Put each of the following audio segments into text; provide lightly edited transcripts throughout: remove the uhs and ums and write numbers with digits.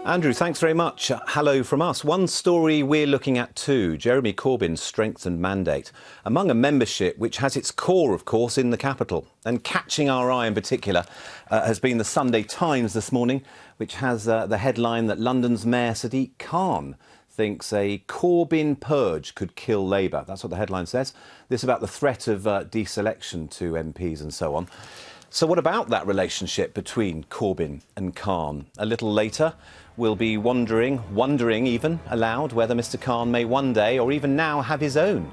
Andrew, thanks very much. Hello from us. One story we're looking at too, Jeremy Corbyn's strengthened mandate among a membership which has its core, of course, in the capital. And catching our eye in particular has been the Sunday Times this morning, which has the headline that London's Mayor Sadiq Khan thinks a Corbyn purge could kill Labour. That's what the headline says. This about the threat of deselection to MPs and so on. So what about that relationship between Corbyn and Khan? A little later, we'll be wondering even aloud, whether Mr Khan may one day, or even now, have his own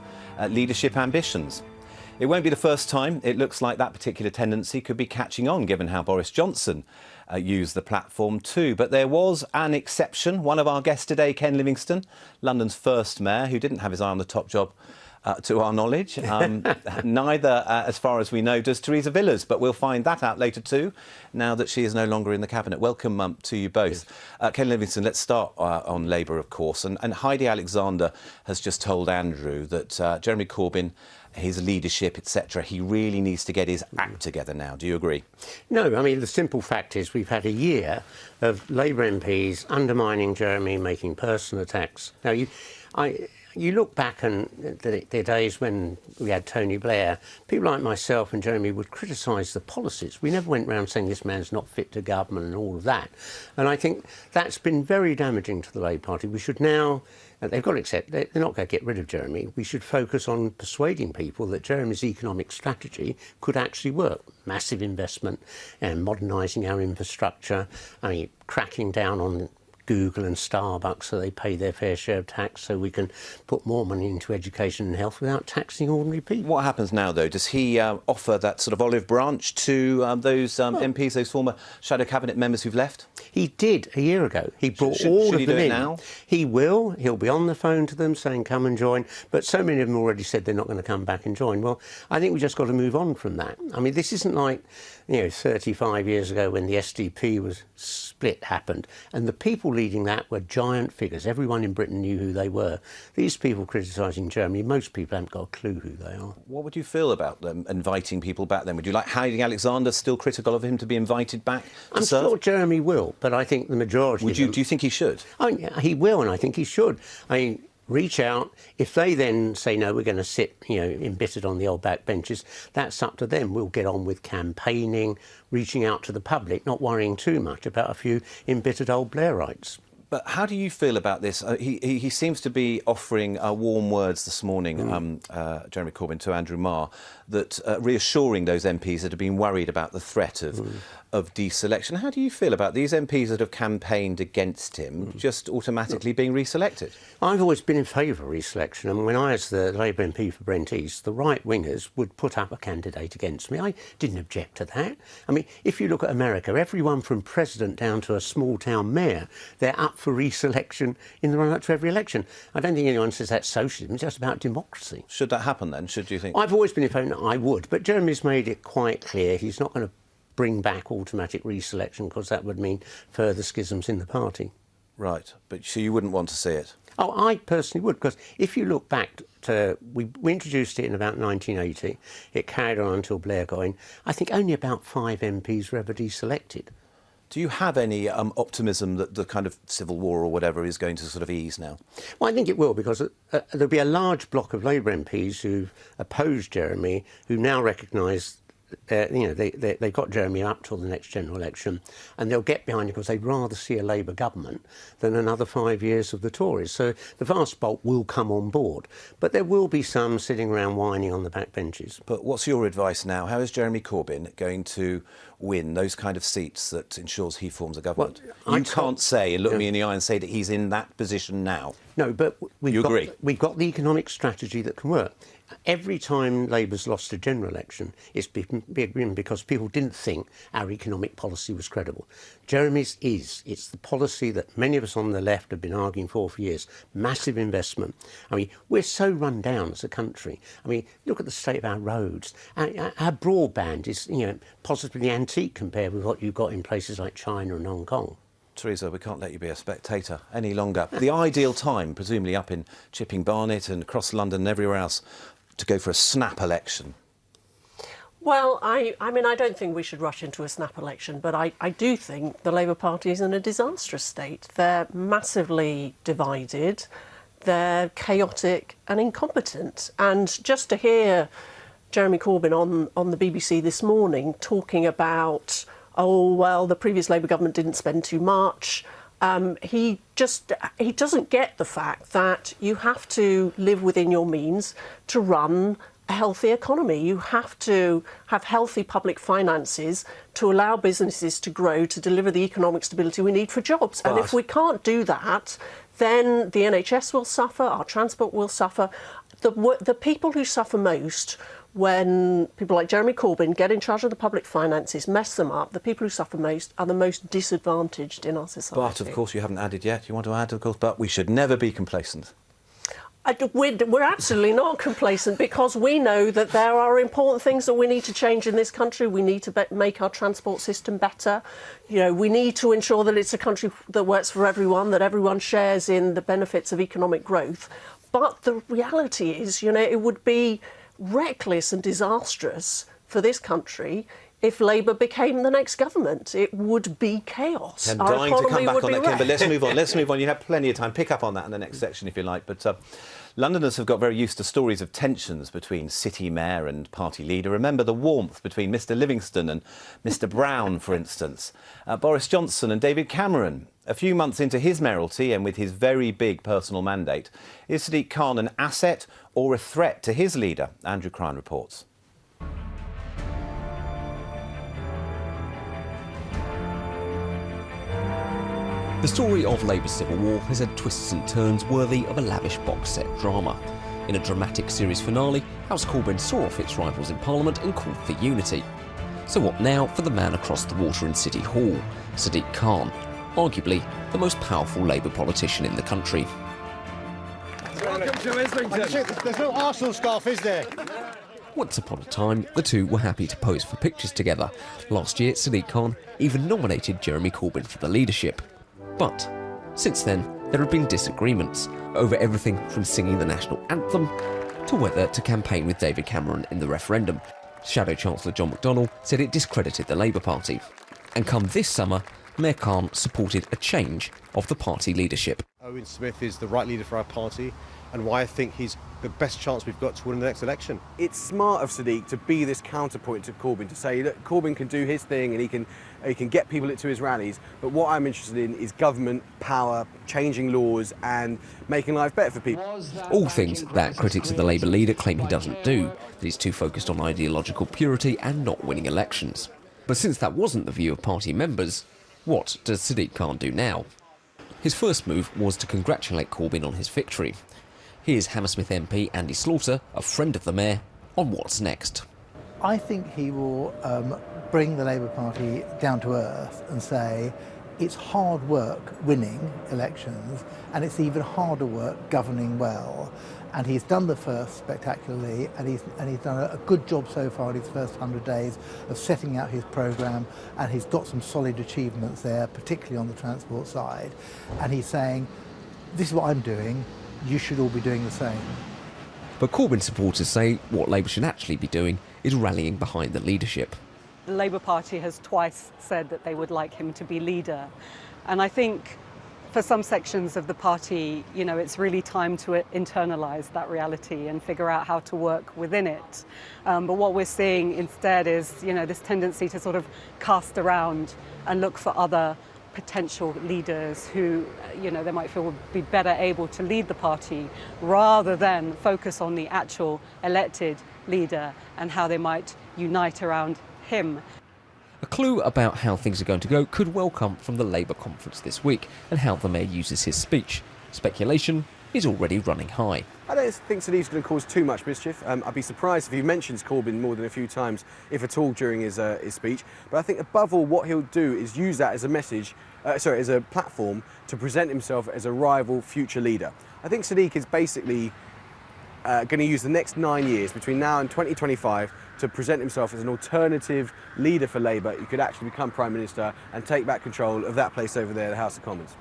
leadership ambitions. It won't be the first time. It looks like that particular tendency could be catching on, given how Boris Johnson used the platform too. But there was an exception. One of our guests today, Ken Livingstone, London's first mayor, who didn't have his eye on the top job to our knowledge. Neither, as far as we know, does Theresa Villiers, but we'll find that out later too, now that she is no longer in the Cabinet. Welcome to you both. Ken Livingstone, let's start on Labour, of course. And Heidi Alexander has just told Andrew that Jeremy Corbyn, his leadership, etc., he really needs to get his act together now. Do you agree? No, I mean, the simple fact is we've had a year of Labour MPs undermining Jeremy, making personal attacks. Now, you look back on the days when we had Tony Blair, people like myself and Jeremy would criticise the policies. We never went round saying this man's not fit to government and all of that. And I think that's been very damaging to the Labour Party. We should now, they've got to accept, they're not going to get rid of Jeremy. We should focus on persuading people that Jeremy's economic strategy could actually work. Massive investment and modernising our infrastructure, I mean, cracking down on Bugle and Starbucks so they pay their fair share of tax, so we can put more money into education and health without taxing ordinary people. What happens now, though? Does he offer that sort of olive branch to those MPs, those former shadow cabinet members who've left? He did a year ago. He brought all of them in. Now? He will. He'll be on the phone to them saying, come and join. But so many of them already said they're not going to come back and join. Well, I think we've just got to move on from that. I mean, this isn't like, 35 years ago when the SDP was split happened. And the people leading that were giant figures. Everyone in Britain knew who they were. These people criticising Germany, most people haven't got a clue who they are. What would you feel about them inviting people back then? Would you like Heidi Alexander, still critical of him, to be invited back to serve? I'm sure Jeremy will, but I think the majority do you think he should? He will, and I think he should. I mean, reach out. If they then say, no, we're going to sit, embittered on the old back benches, that's up to them. We'll get on with campaigning, reaching out to the public, not worrying too much about a few embittered old Blairites. But how do you feel about this? He seems to be offering warm words this morning, Jeremy Corbyn, to Andrew Marr, that reassuring those MPs that have been worried about the threat of deselection. How do you feel about these MPs that have campaigned against him just automatically being reselected? I've always been in favour of reselection, and when I was the Labour MP for Brent East, the right-wingers would put up a candidate against me. I didn't object to that. I mean, if you look at America, everyone from president down to a small-town mayor, they're up for reselection in the run-up to every election. I don't think anyone says that's socialism, it's just about democracy. Should that happen then, should you think? I've always been in favour, I would, but Jeremy's made it quite clear he's not going to bring back automatic reselection because that would mean further schisms in the party. Right, but so you wouldn't want to see it? Oh, I personally would, because if you look back to, we introduced it in about 1980, it carried on until Blair got in. I think only about 5 MPs were ever deselected. Do you have any optimism that the kind of civil war or whatever is going to sort of ease now? Well, I think it will, because there'll be a large block of Labour MPs who've opposed Jeremy, who now recognise they've got Jeremy up till the next general election, and they'll get behind it because they'd rather see a Labour government than another 5 years of the Tories. So the vast bulk will come on board, but there will be some sitting around whining on the back benches. But what's your advice now? How is Jeremy Corbyn going to win those kind of seats that ensures he forms a government? Well, you can't say and look me in the eye and say that he's in that position now. No, but we've got the economic strategy that can work. Every time Labour's lost a general election, it's been because people didn't think our economic policy was credible. Jeremy's is. It's the policy that many of us on the left have been arguing for years. Massive investment. I mean, we're so run down as a country. I mean, look at the state of our roads. Our broadband is, positively antique compared with what you've got in places like China and Hong Kong. Theresa, we can't let you be a spectator any longer. The ideal time, presumably up in Chipping Barnet and across London and everywhere else, to go for a snap election. Well, I mean, I don't think we should rush into a snap election, but I do think the Labour Party is in a disastrous state. They're massively divided, they're chaotic and incompetent. And just to hear Jeremy Corbyn on the BBC this morning talking about, oh, well, the previous Labour government didn't spend too much, he doesn't get the fact that you have to live within your means to run a healthy economy. You have to have healthy public finances to allow businesses to grow, to deliver the economic stability we need for jobs. And if we can't do that, then the NHS will suffer, our transport will suffer. The people who suffer most when people like Jeremy Corbyn get in charge of the public finances, mess them up, the people who suffer most are the most disadvantaged in our society. But, of course, you haven't added yet. You want to add, of course, but we should never be complacent. We're absolutely not complacent, because we know that there are important things that we need to change in this country. We need to make our transport system better. You know, we need to ensure that it's a country that works for everyone, that everyone shares in the benefits of economic growth. But the reality is, you know, it would be reckless and disastrous for this country if Labour became the next government. It would be chaos. I'm dying to come back on that, Kim, but let's move on. Let's move on. You have plenty of time. Pick up on that in the next section if you like. But Londoners have got very used to stories of tensions between city mayor and party leader. Remember the warmth between Mr Livingstone and Mr Brown, for instance. Boris Johnson and David Cameron. A few months into his mayoralty and with his very big personal mandate, is Sadiq Khan an asset or a threat to his leader? Andrew Crine reports. The story of Labour's civil war has had twists and turns worthy of a lavish box set drama. In a dramatic series finale, House Corbyn saw off its rivals in Parliament and called for unity. So what now for the man across the water in City Hall, Sadiq Khan, arguably the most powerful Labour politician in the country. Welcome to Islington. There's no Arsenal scarf, is there? Once upon a time, the two were happy to pose for pictures together. Last year, Sadiq Khan even nominated Jeremy Corbyn for the leadership. But since then, there have been disagreements over everything from singing the national anthem to whether to campaign with David Cameron in the referendum. Shadow Chancellor John McDonnell said it discredited the Labour Party. And come this summer, Mayor Khan supported a change of the party leadership. Owen Smith is the right leader for our party, and why I think he's the best chance we've got to win the next election. It's smart of Sadiq to be this counterpoint to Corbyn, to say that Corbyn can do his thing and he can get people to his rallies, but what I'm interested in is government, power, changing laws and making life better for people. All things that critics of the Labour leader claim he doesn't do, that he's too focused on ideological purity and not winning elections. But since that wasn't the view of party members, what does Sadiq Khan do now? His first move was to congratulate Corbyn on his victory. Here's Hammersmith MP Andy Slaughter, a friend of the mayor, on what's next. I think he will bring the Labour Party down to earth and say it's hard work winning elections and it's even harder work governing well. And he's done the first spectacularly, and he's done a good job so far in his first 100 days of setting out his programme, and he's got some solid achievements there, particularly on the transport side. And he's saying, this is what I'm doing, you should all be doing the same. But Corbyn supporters say what Labour should actually be doing is rallying behind the leadership. The Labour Party has twice said that they would like him to be leader. And I think for some sections of the party, you know, it's really time to internalise that reality and figure out how to work within it. But what we're seeing instead is, you know, this tendency to sort of cast around and look for other potential leaders who, you know, they might feel would be better able to lead the party, rather than focus on the actual elected leader and how they might unite around him. A clue about how things are going to go could well come from the Labour conference this week and how the mayor uses his speech. Speculation is already running high. I don't think Sadiq's going to cause too much mischief. I'd be surprised if he mentions Corbyn more than a few times, if at all, during his speech. But I think above all, what he'll do is use that as a message, as a platform to present himself as a rival future leader. I think Sadiq is basically going to use the next 9 years between now and 2025 to present himself as an alternative leader for Labour who could actually become Prime Minister and take back control of that place over there, the House of Commons.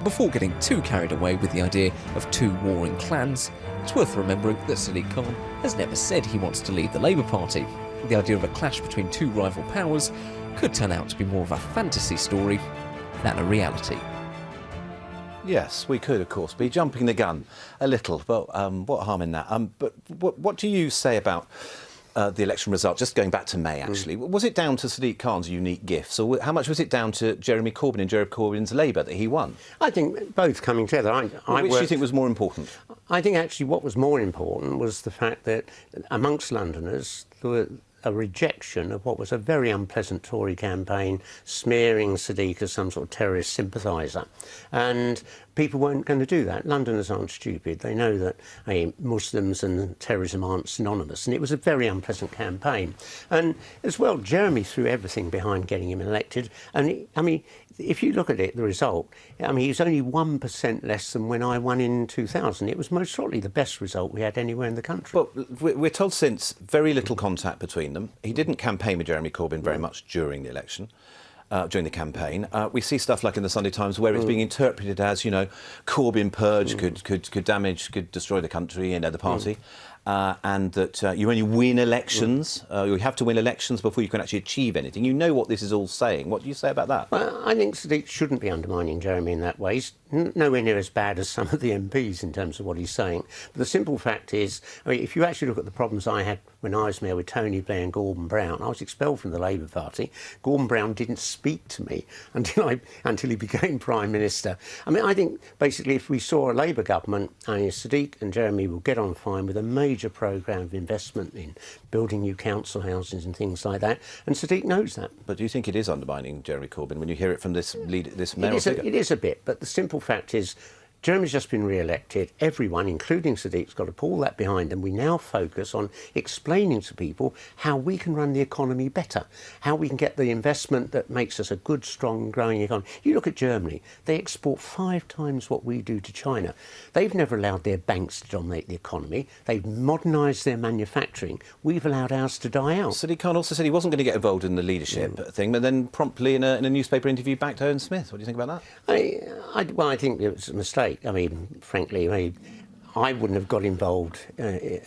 Before getting too carried away with the idea of two warring clans, it's worth remembering that Sadiq Khan has never said he wants to lead the Labour Party. the idea of a clash between two rival powers could turn out to be more of a fantasy story than a reality. Yes, we could, of course, be jumping the gun a little, but what harm in that? But what do you say about the election result? Just going back to May, actually, was it down to Sadiq Khan's unique gifts, or how much was it down to Jeremy Corbyn and Jeremy Corbyn's Labour that he won? I think both coming together. Which do you think was more important? I think actually what was more important was the fact that amongst Londoners there were a rejection of what was a very unpleasant Tory campaign, smearing Sadiq as some sort of terrorist sympathiser. And people weren't going to do that. Londoners aren't stupid. They know that Muslims and terrorism aren't synonymous. And it was a very unpleasant campaign. And as well, Jeremy threw everything behind getting him elected. And, I mean, if you look at it, the result, I mean, he was only 1% less than when I won in 2000. It was most probably the best result we had anywhere in the country. But we're told since very little contact between them. He didn't campaign with Jeremy Corbyn very much during the election. During the campaign, we see stuff like in the Sunday Times where it's being interpreted as, you know, Corbyn purge could damage, could destroy the country and the party, and that you only win elections. You have to win elections before you can actually achieve anything. You know what this is all saying. What do you say about that? Well, I think Sadiq shouldn't be undermining Jeremy in that way. He's nowhere near as bad as some of the MPs in terms of what he's saying. But the simple fact is, I mean, if you actually look at the problems I had when I was mayor with Tony Blair and Gordon Brown, I was expelled from the Labour Party. Gordon Brown didn't speak to me until he became Prime Minister. I mean, I think basically if we saw a Labour government, Sadiq and Jeremy will get on fine with a major programme of investment in building new council houses and things like that, and Sadiq knows that. But do you think it is undermining Jeremy Corbyn when you hear it from this mayoral figure? It is a bit, but the simple fact is Jeremy's just been re-elected. Everyone, including Sadiq's, got to pull that behind them. We now focus on explaining to people how we can run the economy better, how we can get the investment that makes us a good, strong, growing economy. You look at Germany, they export 5 times what we do to China. They've never allowed their banks to dominate the economy. They've modernised their manufacturing. We've allowed ours to die out. Sadiq Khan also said he wasn't going to get involved in the leadership thing, but then promptly in a newspaper interview backed Owen Smith. What do you think about that? Well, I think it was a mistake. I mean, frankly, I wouldn't have got involved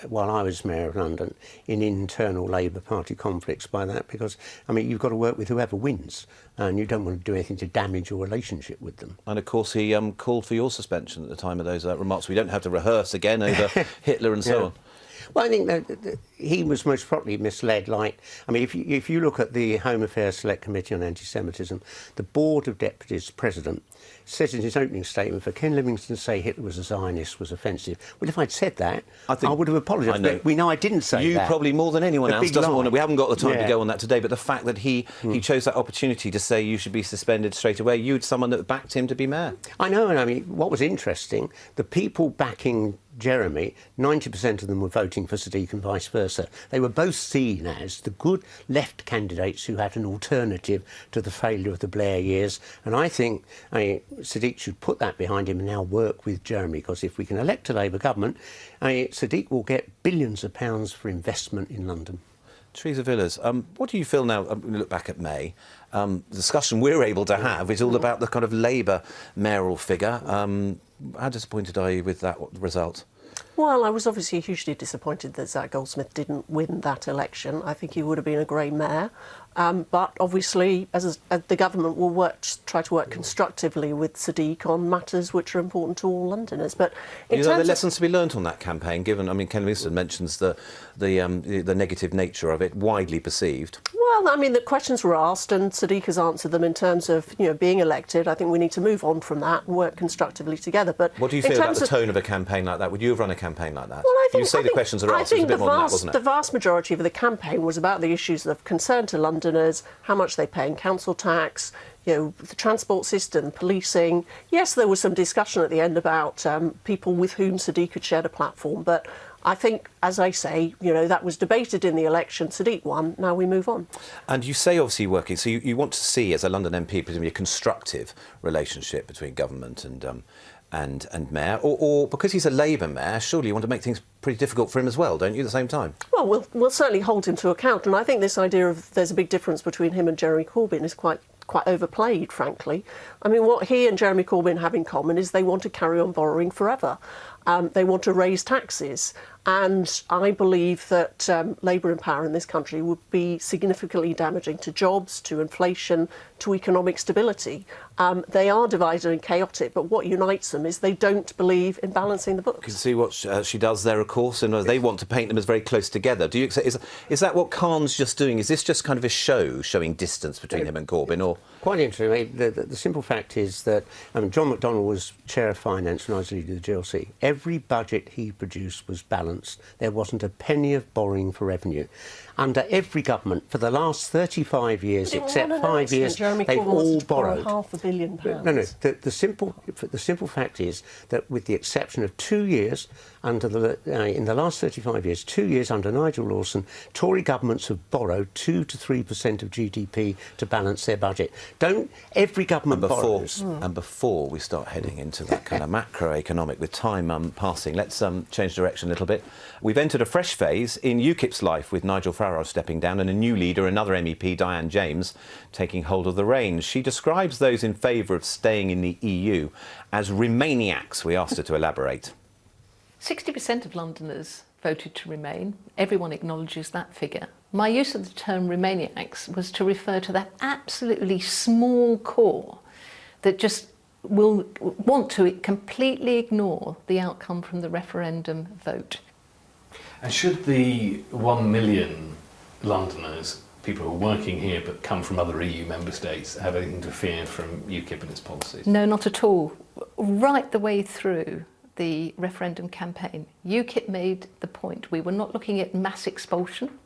while I was Mayor of London in internal Labour Party conflicts by that, because, I mean, you've got to work with whoever wins and you don't want to do anything to damage your relationship with them. And, of course, he called for your suspension at the time of those remarks. We don't have to rehearse again over Hitler and so on. Well, I think that he was most probably misled. Like, I mean, if you look at the Home Affairs Select Committee on Anti-Semitism, the Board of Deputies President says in his opening statement, for Ken Livingstone to say Hitler was a Zionist was offensive. Well, if I'd said that, I would have apologised. But we know I didn't say that. You probably more than anyone else doesn't want to. We haven't got the time to go on that today, but the fact that he chose that opportunity to say you should be suspended straight away, you had someone that backed him to be mayor. I know, and I mean, what was interesting, the people backing Jeremy, 90% of them were voting for Sadiq and vice versa. They were both seen as the good left candidates who had an alternative to the failure of the Blair years. And I think Sadiq should put that behind him and now work with Jeremy, because if we can elect a Labour government, Sadiq will get billions of pounds for investment in London. Theresa Villiers, what do you feel now, when you look back at May, the discussion we're able to have is all about the kind of Labour mayoral figure. How disappointed are you with that result? Well, I was obviously hugely disappointed that Zach Goldsmith didn't win that election. I think he would have been a great mayor. But obviously, as the government will try to work constructively with Sadiq on matters which are important to all Londoners. But are there lessons to be learnt on that campaign? Given, I mean, Ken Livingstone mentions the negative nature of it, widely perceived. Well, I mean, the questions were asked, and Sadiq has answered them in terms of being elected. I think we need to move on from that and work constructively together. But what do you feel about the tone of a campaign like that? Would you have run a campaign like that? Well, I think, the questions are asked. It was a bit more than that, wasn't it? The vast majority of the campaign was about the issues of concern to Londoners, how much they pay in council tax, the transport system, policing. Yes, there was some discussion at the end about people with whom Sadiq had shared a platform, but I think, as I say, that was debated in the election. Sadiq won. Now we move on. And you say, obviously, working. So you want to see, as a London MP, presumably a constructive relationship between government and mayor, or because he's a Labour mayor, surely you want to make things pretty difficult for him as well, don't you, at the same time? Well, we'll certainly hold him to account, and I think this idea of there's a big difference between him and Jeremy Corbyn is quite overplayed, frankly. I mean, what he and Jeremy Corbyn have in common is they want to carry on borrowing forever. They want to raise taxes. And I believe that Labour in power in this country would be significantly damaging to jobs, to inflation, to economic stability. They are divided and chaotic, but what unites them is they don't believe in balancing the books. You can see what she does there, of course, and they want to paint them as very close together. Do you accept, is that what Khan's just doing? Is this just kind of a show showing distance between him and Corbyn? Or quite interesting. The simple fact is that John McDonnell was chair of finance when I was leader of the GLC. Every budget he produced was balanced. There wasn't a penny of borrowing for revenue. Under every government for the last 35 years, except 5 years, they've all borrowed. £500 million. No. The simple fact is that, with the exception of 2 years in the last 35 years, 2 years under Nigel Lawson, Tory governments have borrowed 2 to 3% of GDP to balance their budget. Don't every government borrows? And before we start heading into that kind of macroeconomic, with time passing, let's change direction a little bit. We've entered a fresh phase in UKIP's life, with Nigel Farage stepping down and a new leader, another MEP, Diane James, taking hold of the reins. She describes those in favour of staying in the EU as Remainiacs. We asked her to elaborate. 60% of Londoners voted to remain. Everyone acknowledges that figure. My use of the term Remainiacs was to refer to that absolutely small core that just will want to completely ignore the outcome from the referendum vote. And should the 1 million Londoners, people who are working here but come from other EU member states, have anything to fear from UKIP and its policies? No, not at all. Right the way through the referendum campaign, UKIP made the point we were not looking at mass expulsion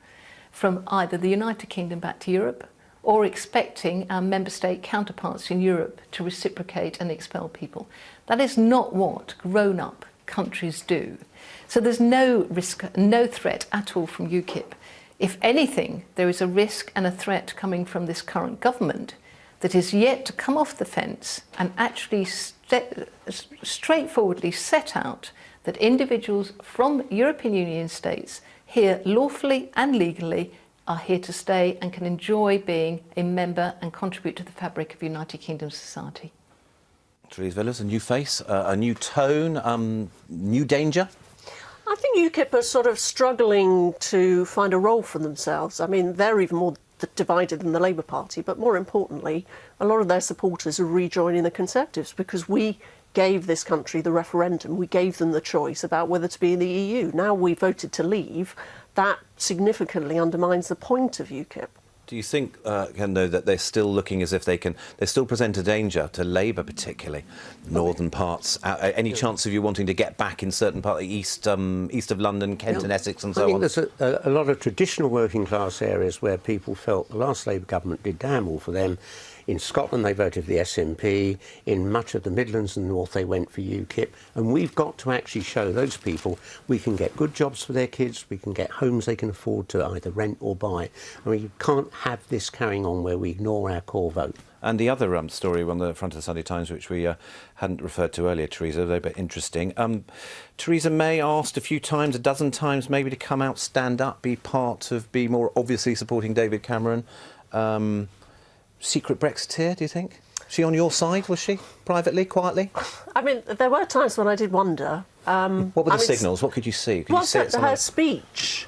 from either the United Kingdom back to Europe or expecting our member state counterparts in Europe to reciprocate and expel people. That is not what grown-up countries do. So there's no risk, no threat at all from UKIP. If anything, there is a risk and a threat coming from this current government that is yet to come off the fence and actually straightforwardly set out that individuals from European Union states here lawfully and legally are here to stay and can enjoy being a member and contribute to the fabric of United Kingdom society. Theresa Villiers, a new face, a new tone, new danger? I think UKIP are sort of struggling to find a role for themselves. I mean, they're even more divided than the Labour Party, but more importantly, a lot of their supporters are rejoining the Conservatives because we gave this country the referendum. We gave them the choice about whether to be in the EU. Now we voted to leave. That significantly undermines the point of UKIP. Do you think, Ken, though, that they're still looking as if they still present a danger to Labour, particularly northern parts? Any chance of you wanting to get back in certain parts, east of London, Kent and Essex and so on? I think there's a lot of traditional working class areas where people felt the last Labour government did damn all for them. In Scotland, they voted for the SNP. In much of the Midlands and North, they went for UKIP. And we've got to actually show those people we can get good jobs for their kids, we can get homes they can afford to either rent or buy. I mean, you can't have this carrying on where we ignore our core vote. And the other story on the front of the Sunday Times, which we hadn't referred to earlier, Theresa, though, but interesting. Theresa May asked a few times, a dozen times maybe, to come out, stand up, be more obviously supporting David Cameron. Secret Brexiteer, do you think? She on your side, was she? Privately, quietly? I mean, there were times when I did wonder. What were the signals? What could you see? Could you see it her speech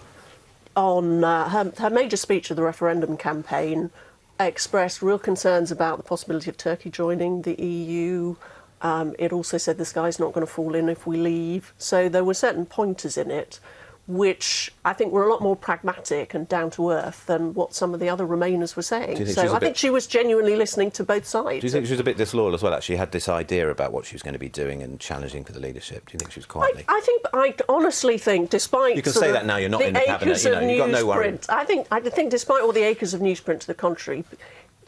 on her major speech of the referendum campaign expressed real concerns about the possibility of Turkey joining the EU. It also said the sky's not going to fall in if we leave. So there were certain pointers in it which I think were a lot more pragmatic and down to earth than what some of the other Remainers were saying. So I think she was genuinely listening to both sides. Do you think she was a bit disloyal as well? Actually, she had this idea about what she was going to be doing and challenging for the leadership. Do you think she was quietly? I honestly think, despite you can say that now. You're not in the cabinet. You know, you've got no worry. I think, despite all the acres of newsprint to the contrary,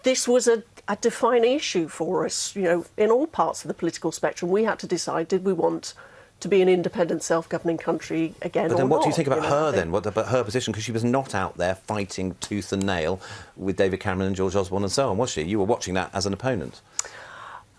this was a defining issue for us. You know, in all parts of the political spectrum, we had to decide: did we want to be an independent, self-governing country again? But then, what do you think about her then? What about her position? Because she was not out there fighting tooth and nail with David Cameron and George Osborne and so on, was she? You were watching that as an opponent.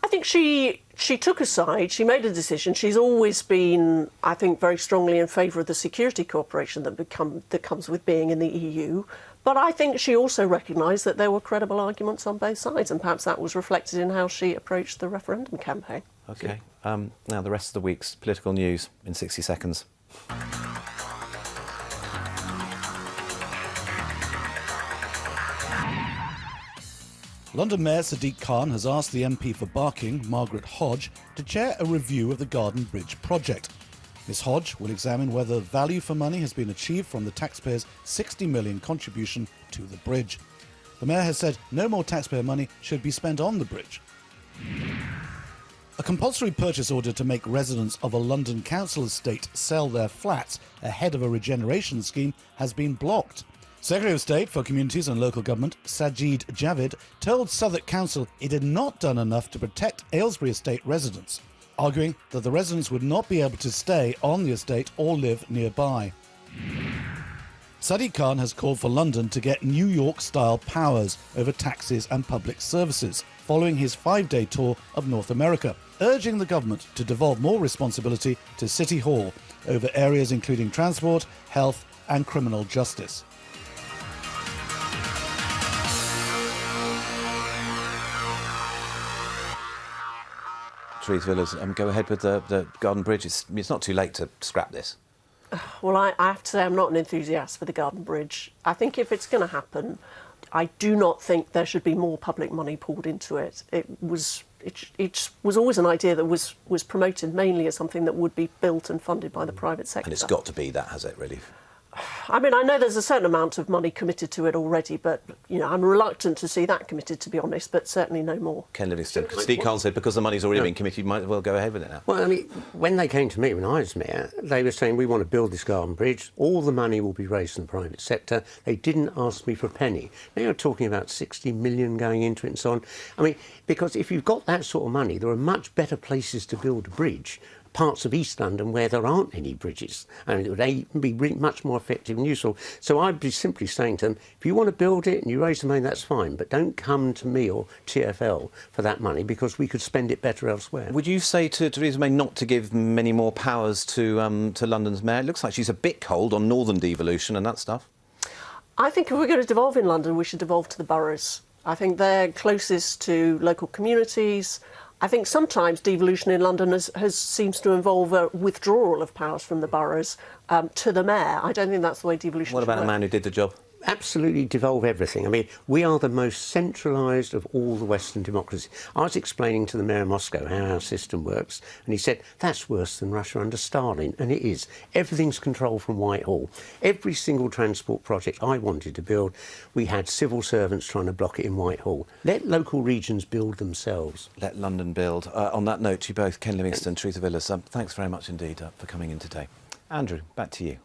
I think she took a side. She made a decision. She's always been, I think, very strongly in favour of the security cooperation that comes with being in the EU. But I think she also recognised that there were credible arguments on both sides, and perhaps that was reflected in how she approached the referendum campaign. OK. Now, the rest of the week's political news in 60 seconds. London Mayor Sadiq Khan has asked the MP for Barking, Margaret Hodge, to chair a review of the Garden Bridge project. Ms Hodge will examine whether value for money has been achieved from the taxpayers' £60 million contribution to the bridge. The Mayor has said no more taxpayer money should be spent on the bridge. A compulsory purchase order to make residents of a London council estate sell their flats ahead of a regeneration scheme has been blocked. Secretary of State for Communities and Local Government, Sajid Javid, told Southwark Council it had not done enough to protect Aylesbury estate residents, arguing that the residents would not be able to stay on the estate or live nearby. Sadiq Khan has called for London to get New York-style powers over taxes and public services, following his 5-day tour of North America, urging the government to devolve more responsibility to City Hall over areas including transport, health and criminal justice. Theresa Villiers, go ahead with the Garden Bridge. It's not too late to scrap this. Well, I have to say I'm not an enthusiast for the Garden Bridge. I think if it's going to happen, I do not think there should be more public money poured into it. It was always an idea that was promoted mainly as something that would be built and funded by the private sector. And it's got to be that, has it, really? I mean, I know there's a certain amount of money committed to it already, but, you know, I'm reluctant to see that committed, to be honest, but certainly no more. Ken Livingstone, Sadiq Khan said because the money's already been committed, you might as well go ahead with it now. Well, I mean, when they came to me when I was mayor, they were saying, we want to build this garden bridge, all the money will be raised in the private sector. They didn't ask me for a penny. Now you're talking about 60 million going into it and so on. I mean, because if you've got that sort of money, there are much better places to build a bridge, parts of East London where there aren't any bridges, and it would be much more effective and useful. So I'd be simply saying to them, if you want to build it and you raise the money, that's fine, but don't come to me or TfL for that money, because we could spend it better elsewhere. Would you say to Theresa May not to give many more powers to London's mayor? It looks like she's a bit cold on northern devolution and that stuff. I think if we're going to devolve in London, we should devolve to the boroughs. I think they're closest to local communities. I think sometimes devolution in London seems to involve a withdrawal of powers from the boroughs to the mayor. I don't think that's the way devolution What should about work. a man who did the job? Absolutely devolve everything. I mean, we are the most centralised of all the Western democracies. I was explaining to the mayor of Moscow how our system works, and he said, that's worse than Russia under Stalin, and it is. Everything's controlled from Whitehall. Every single transport project I wanted to build, we had civil servants trying to block it in Whitehall. Let local regions build themselves. Let London build. On that note, to you both, Ken Livingstone, Theresa Villiers, thanks very much indeed for coming in today. Andrew, back to you.